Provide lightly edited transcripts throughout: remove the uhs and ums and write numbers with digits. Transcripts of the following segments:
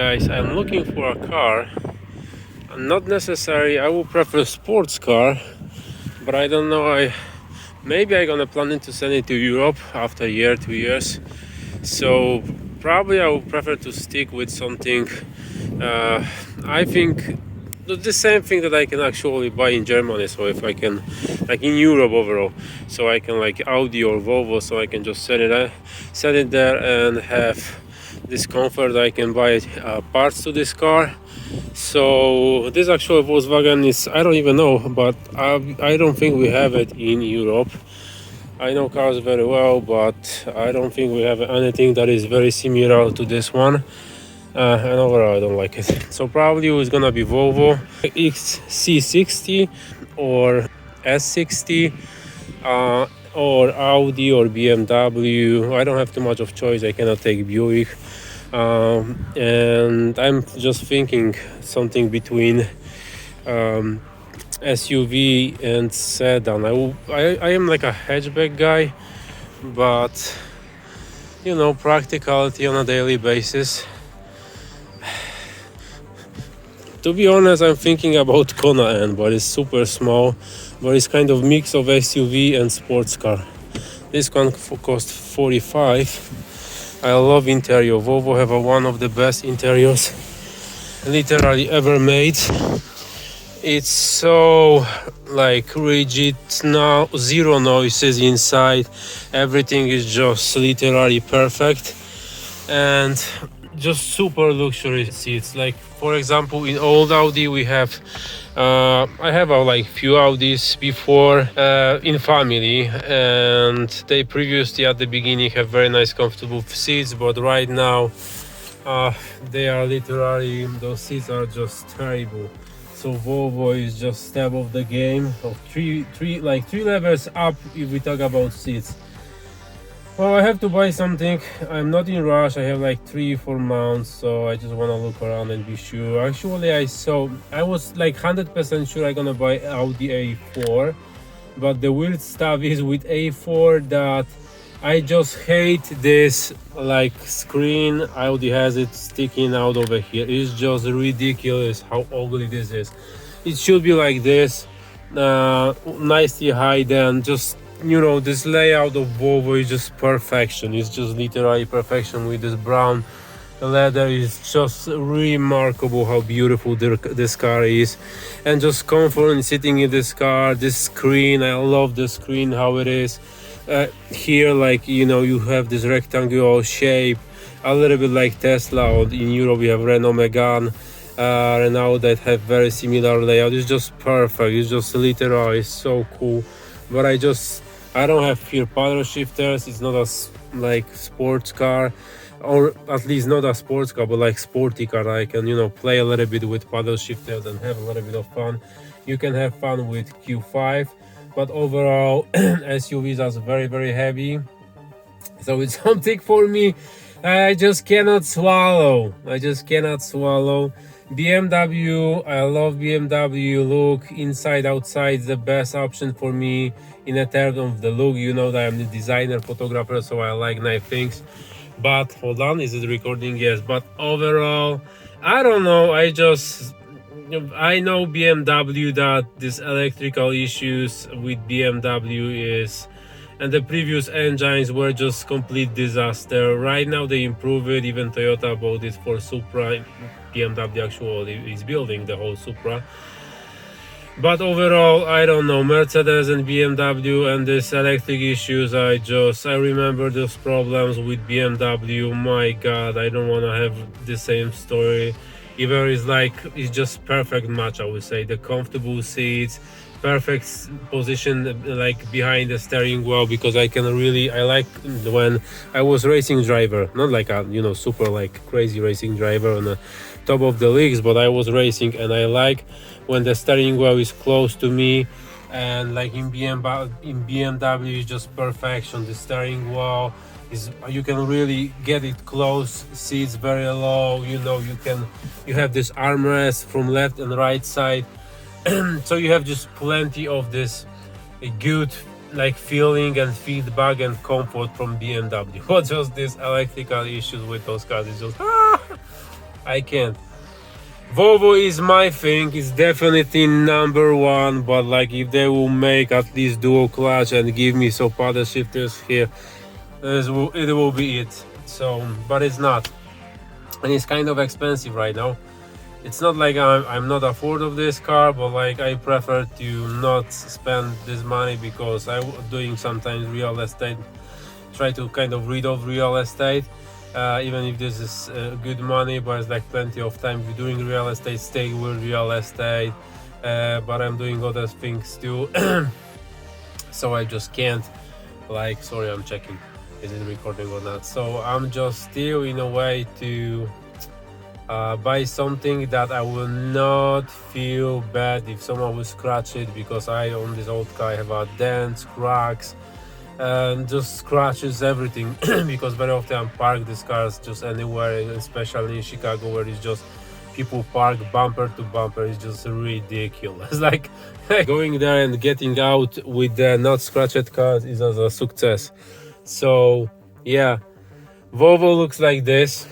guys, I'm looking for a car. Not necessarily, I would prefer sports car, but I don't know. Maybe I'm gonna plan to send it to Europe after a year, 2 years. So probably I would prefer to stick with something. I think the same thing that I can actually buy in Germany. So if I can, like in Europe overall, so I can like Audi or Volvo, so I can just set it there and have this comfort. I can buy parts to this car. So this actual Volkswagen is, I don't even know, but I don't think we have it in Europe. I know cars very well, but I don't think we have anything that is very similar to this one. And overall I don't like it. So probably it's gonna be Volvo XC60 or S60 or Audi or BMW. I don't have too much of choice. I cannot take Buick. And I'm just thinking something between SUV and sedan. I am like a hatchback guy, but you know, practicality on a daily basis. To be honest, I'm thinking about Kona N, but it's super small, but it's kind of mix of SUV and sports car. This one cost 45. I love interior. Volvo have one of the best interiors literally ever made. It's so like rigid now, zero noises inside. Everything is just literally perfect and just super luxury seats. Like for example, in old Audi we have I have like few Audis before in family, and they previously at the beginning have very nice comfortable seats, but right now they are literally, those seats are just terrible. So Volvo is just step of the game of three levels up if we talk about seats. Well, I have to buy something. I'm not in rush. I have like 3-4 months, so I just want to look around and be sure. Actually, I was like 100% sure I'm gonna buy Audi A4, but the weird stuff is with A4 that I just hate this like screen Audi has it sticking out over here. It's just ridiculous how ugly this is. It should be like this, nicely hidden. Just, you know, this layout of Volvo is just perfection. It's just literally perfection with this brown leather. Is just remarkable how beautiful this car is, and just comfort in sitting in this car. This screen, I love the screen how it is. Here, like, you know, you have this rectangular shape, a little bit like Tesla. In Europe we have Renault Megane, Renault that have very similar layout. It's just perfect. It's just literally so cool. But I don't have here paddle shifters. It's not a like sports car, or at least not a sports car, but like sporty car. I can, you know, play a little bit with paddle shifters and have a little bit of fun. You can have fun with Q5, but overall SUVs are very, very heavy. So it's something for me I just cannot swallow. BMW, I love BMW look. Inside, outside, the best option for me in a terms of the look. You know that I'm the designer, photographer, so I like nice things. But hold on, is it recording? Yes. But overall, I don't know. I know BMW, that this electrical issues with BMW is, and the previous engines were just complete disaster. Right now they improve it. Even Toyota bought it for Supra. BMW actually is building the whole Supra. But overall, I don't know, Mercedes and BMW and this electric issues, I remember those problems with BMW. My god, I don't want to have the same story. Either it's just perfect match, I would say. The comfortable seats, perfect position like behind the steering wheel, because I like when I was racing driver, not like a, you know, super like crazy racing driver on the top of the leagues, but I was racing, and I like when the steering wheel is close to me. And like in BMW is just perfection. The steering wheel is, you can really get it close. Seats very low, you know, you have this armrest from left and right side. So you have just plenty of this good like feeling and feedback and comfort from BMW. But just these electrical issues with those cars is just I can't. Volvo is my thing, it's definitely number one, but like if they will make at least dual clutch and give me some paddle shifters here, it will be it. So, but it's not, and it's kind of expensive right now. It's not like I'm not afford of this car, but like I prefer to not spend this money because I'm doing sometimes real estate, try to kind of read off real estate. Even if this is good money, but it's like plenty of time if you're doing real estate, stay with real estate. But I'm doing other things too, so I just can't. Like, sorry, I'm checking is it recording or not. So I'm just still in a way to buy something that I will not feel bad if someone will scratch it, because I on this old car have dents, cracks, and just scratches everything. Because very often I park these cars just anywhere, especially in Chicago, where it's just people park bumper to bumper. It's just ridiculous. Like going there and getting out with the not scratched cars is a success. So yeah, Volvo looks like this.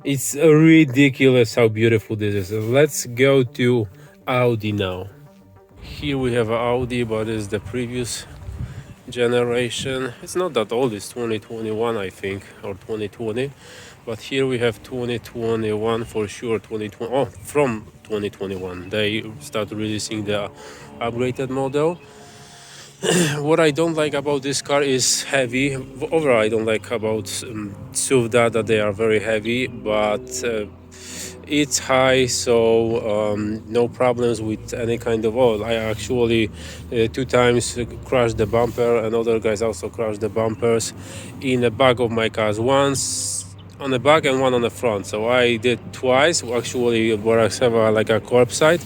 It's ridiculous how beautiful this is. Let's go to Audi now. Here we have an Audi, but it's the previous generation. It's not that old, it's 2021 I think, or 2020, but here we have 2021 for sure. 2020, oh, from 2021 they start releasing the upgraded model. What I don't like about this car is heavy. Overall I don't like about SUV that they are very heavy, but it's high, so no problems with any kind of oil. I actually 2 times crashed the bumper, and other guys also crashed the bumpers in the back of my cars, once on the back and one on the front. So I did twice actually, where I have like a curbside,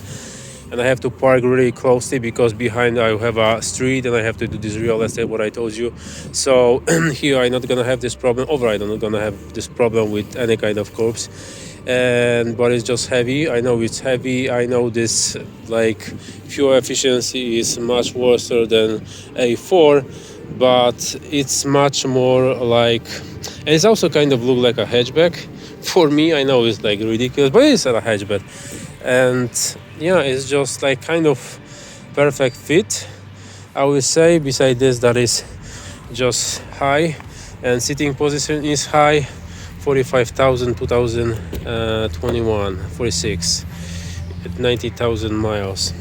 and I have to park really closely because behind I have a street and I have to do this real estate, what I told you. So here I'm not gonna have this problem. Overall I'm not gonna have this problem with any kind of curbs. But it's just heavy. I know it's heavy. I know this like fuel efficiency is much worse than A4, but it's much more like, and it's also kind of look like a hatchback. For me, I know it's like ridiculous, but it's a hatchback. And yeah, it's just like kind of perfect fit, I would say. Beside this, that is just high, and sitting position is high. 45,000 2021, 46 at 90,000 miles.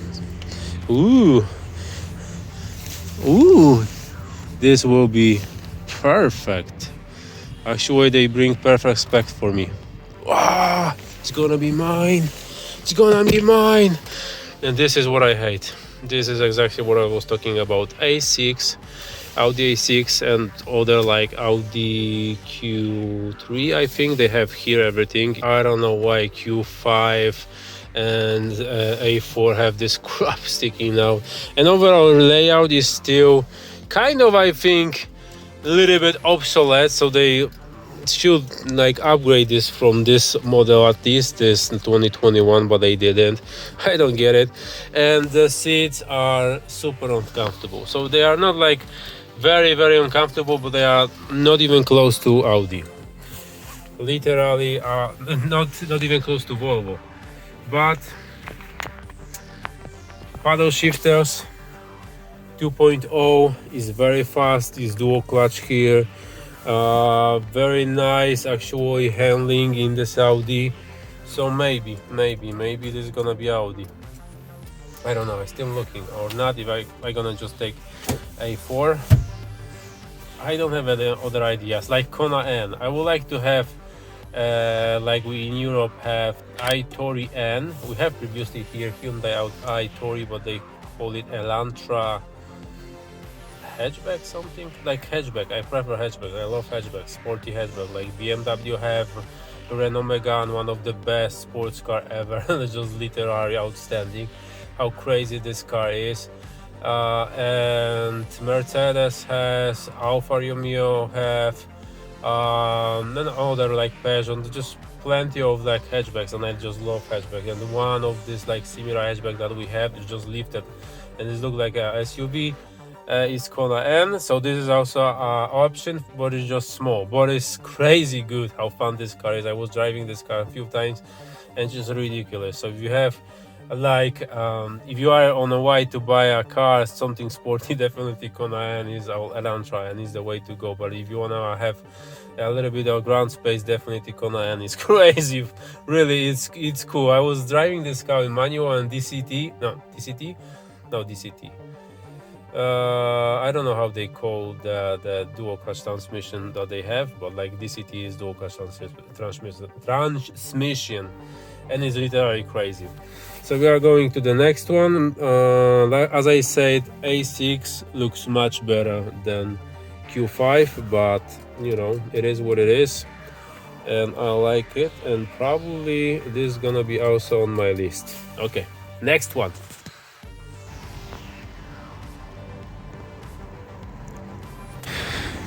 Ooh, this will be perfect. Actually they bring perfect spec for me. Wow, it's gonna be mine. It's gonna be mine. And this is what I hate. This is exactly what I was talking about. A6, Audi A6 and other like Audi Q3, I think they have here everything. I don't know why Q5 and A4 have this crap sticking out. And overall layout is still kind of, I think, a little bit obsolete, so they should like upgrade this from this model, at least this 2021, but they didn't. I don't get it. And the seats are super uncomfortable, so they are not like very uncomfortable, but they are not even close to Audi. Literally not even close to Volvo. But paddle shifters 2.0 is very fast, is dual clutch here. Very nice actually handling in this Audi. So maybe this is gonna be Audi. I don't know, I'm still looking, or not, if I gonna just take A4. I don't have any other ideas, like Kona N. I would like to have like we in Europe have iTori N. We have previously here Hyundai iTori, but they call it Elantra hatchback, something like hatchback. I prefer hatchback. I love hatchback, sporty hatchback. Like BMW have Renault Megane, one of the best sports car ever. It's just literally outstanding how crazy this car is. And Mercedes has, Alfa Romeo have, and other like Peugeot, just plenty of like hatchbacks, and I just love hatchback. And one of this like similar hatchback that we have is just lifted, and it looks like a SUV. is Kona N. So this is also an option, but it's just small. But it's crazy good how fun this car is. I was driving this car a few times and it's just ridiculous. So if you have like if you are on a way to buy a car, something sporty, definitely Kona N is Elantra and is the way to go. But if you want to have a little bit of ground space, definitely Kona N is crazy. Really, it's cool. I was driving this car in manual and DCT. I don't know how they call the dual clutch transmission that they have, but like DCT is dual clutch transmission, and it's literally crazy. So we are going to the next one. As I said, A6 looks much better than Q5, but you know, it is what it is, and I like it, and probably this is gonna be also on my list. Okay, next one.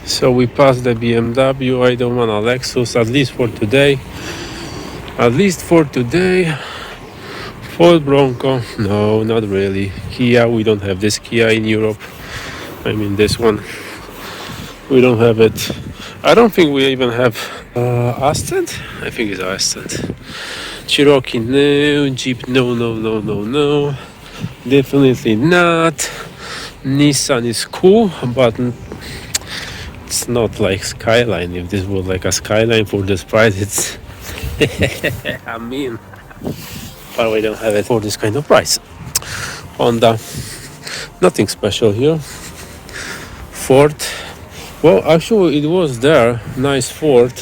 So we passed the BMW. I don't want a Lexus, at least for today. Ford Bronco, no, not really. Kia, we don't have this Kia in Europe. I mean this one, we don't have it. I don't think we even have Ascent. I think it's Ascent. Cherokee, no. Jeep, no. Definitely not. Nissan is cool, but it's not like Skyline. If this was like a Skyline for this price, it's I mean, but we don't have it for this kind of price. Honda, nothing special here. Ford, well, actually it was there, nice Ford,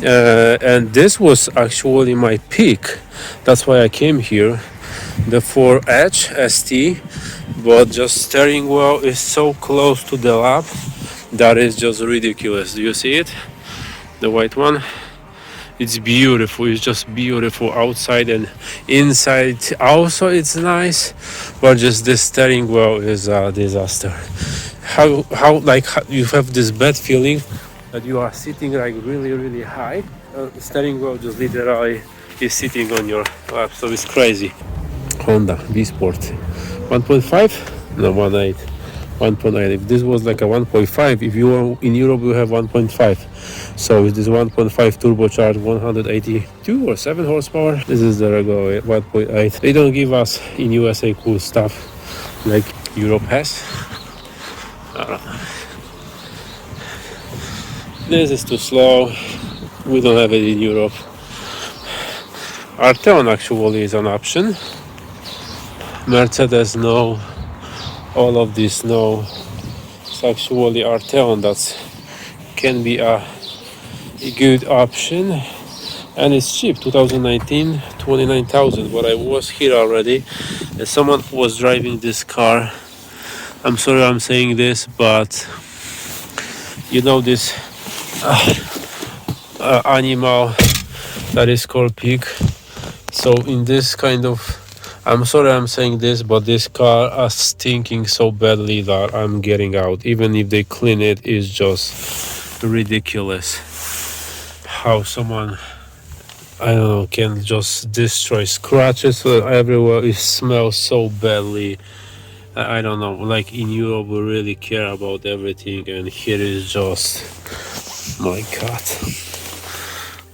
and this was actually my pick. That's why I came here. The 4H ST, but just steering wheel is so close to the lap that is just ridiculous. Do you see it? The white one. It's beautiful. It's just beautiful outside and inside. Also, it's nice, but just this steering wheel is a disaster. How you have this bad feeling that you are sitting like really high. Steering wheel just literally is sitting on your lap, so it's crazy. Honda V Sport 1.5, no 1.8. 1.8. If this was like a 1.5, if you are in Europe, you have 1.5. So with this 1.5 turbocharged 182 or 7 horsepower, this is the regular 1.8. They don't give us in USA cool stuff like Europe has. I don't know. This is too slow. We don't have it in Europe. Arteon actually is an option. Mercedes, no. All of this, no. It's actually Arteon that can be a good option, and it's cheap. 2019, 29,000. But I was here already, and someone was driving this car. I'm sorry I'm saying this, but you know this animal that is called pig. So in this kind of, I'm sorry I'm saying this, but this car is stinking so badly that I'm getting out. Even if they clean it, it's just ridiculous how someone, I don't know, can just destroy scratches everywhere. It smells so badly. I don't know, like in Europe we really care about everything, and here is just, my god,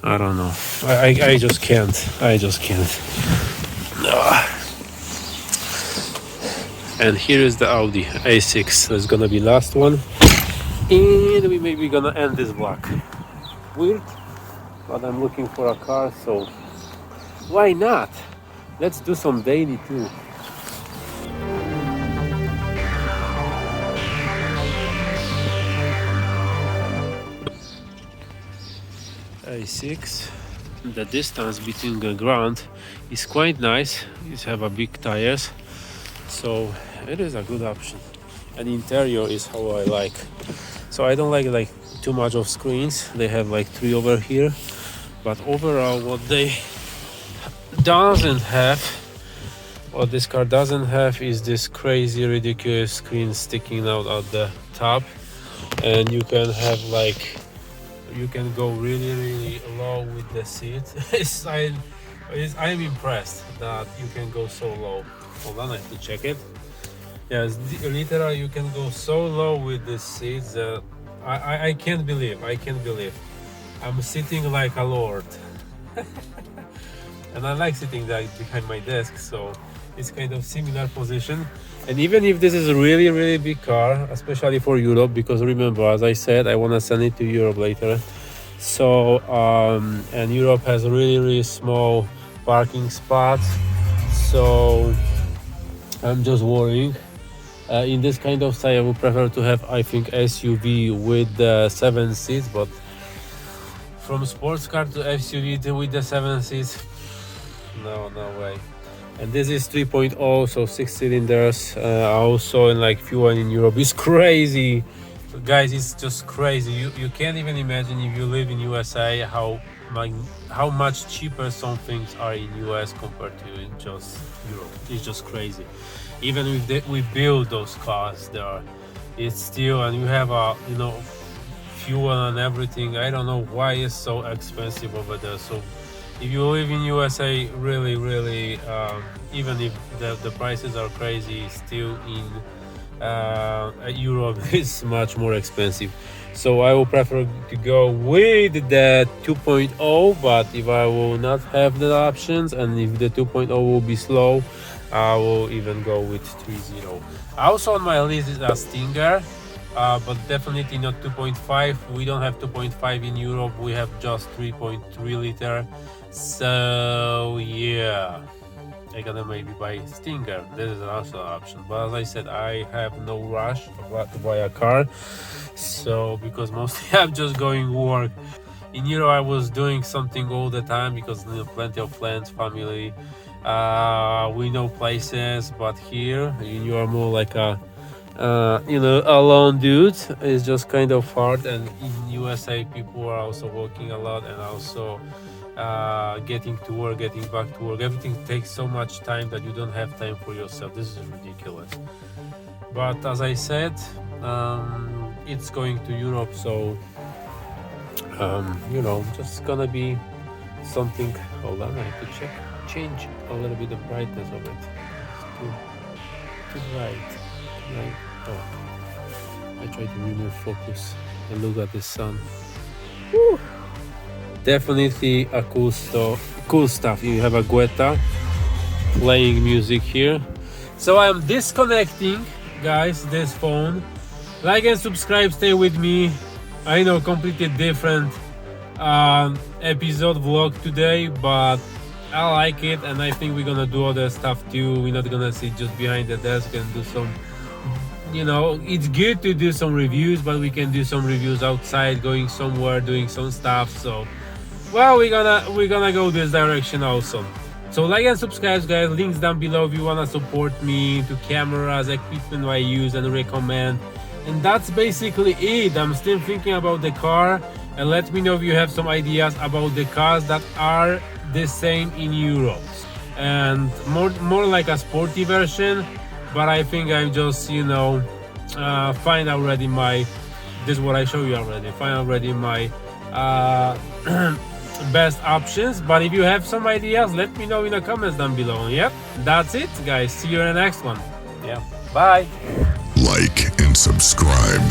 I don't know. I just can't. And here is the Audi A6. That's gonna be last one, and we maybe gonna end this vlog. Weird, but I'm looking for a car, so why not? Let's do some daily too. A6. The distance between the ground is quite nice. It have a big tires, so it is a good option. And interior is how I like. So I don't like too much of screens. They have like 3 over here, but overall what this car doesn't have is this crazy ridiculous screen sticking out at the top, and you can have like, you can go really low with the seat. I'm impressed that you can go so low. Hold on, I have to check it. Yes, literally you can go so low with the seats that I can't believe. I can't believe. I'm sitting like a lord. And I like sitting like behind my desk, so it's kind of similar position. And even if this is a really really big car, especially for Europe, because remember, as I said, I want to send it to Europe later. So and Europe has really really small parking spots, so I'm just worrying. In this kind of style, I would prefer to have, I think, SUV with the 7 seats, but from sports car to SUV with the 7 seats, no way. And this is 3.0, so 6 cylinders. Also, in like fuel in Europe is crazy, guys. It's just crazy. You can't even imagine if you live in USA how much cheaper some things are in US compared to in just Europe. It's just crazy. Even if we build those cars there, it's still, and you have a fuel and everything. I don't know why it's so expensive over there. So if you live in USA, really even if the prices are crazy, still in Europe is much more expensive. So I will prefer to go with the 2.0, but if I will not have the options and if the 2.0 will be slow, I will even go with 3.0. Also on my list is a Stinger, but definitely not 2.5. We don't have 2.5 in Europe. We have just 3.3 liter. So yeah, I gotta maybe buy Stinger. This is also an option. But as I said, I have no rush to buy a car. So because mostly I'm just going work. In Europe, I was doing something all the time because plenty of friends, family. We know places, but here you are more like a alone dude. It's just kind of hard. And in USA, people are also working a lot and also getting to work, getting back to work. Everything takes so much time that you don't have time for yourself. This is ridiculous. But as I said, it's going to Europe, so just gonna be something. Hold on, I have to change a little bit the brightness of it. It's too bright. Right. Oh, I try to remove focus and look at the sun. Woo! Definitely a cool stuff. You have a Guetta playing music here. So I'm disconnecting, guys, this phone. Like and subscribe, stay with me. I know, completely different episode vlog today, but I like it, and I think we're gonna do other stuff too. We're not gonna sit just behind the desk and do some, it's good to do some reviews, but we can do some reviews outside, going somewhere, doing some stuff. So well, we're gonna go this direction also. So like and subscribe, guys. Links down below if you wanna support me to cameras, equipment I use and recommend. And that's basically it. I'm still thinking about the car, and let me know if you have some ideas about the cars that are the same in Europe and more like a sporty version. But I think I'm just find already this is what I show you already. Find already my best options. But if you have some ideas, let me know in the comments down below. Yep, that's it, guys. See you in the next one. Yeah, bye. Like and subscribe.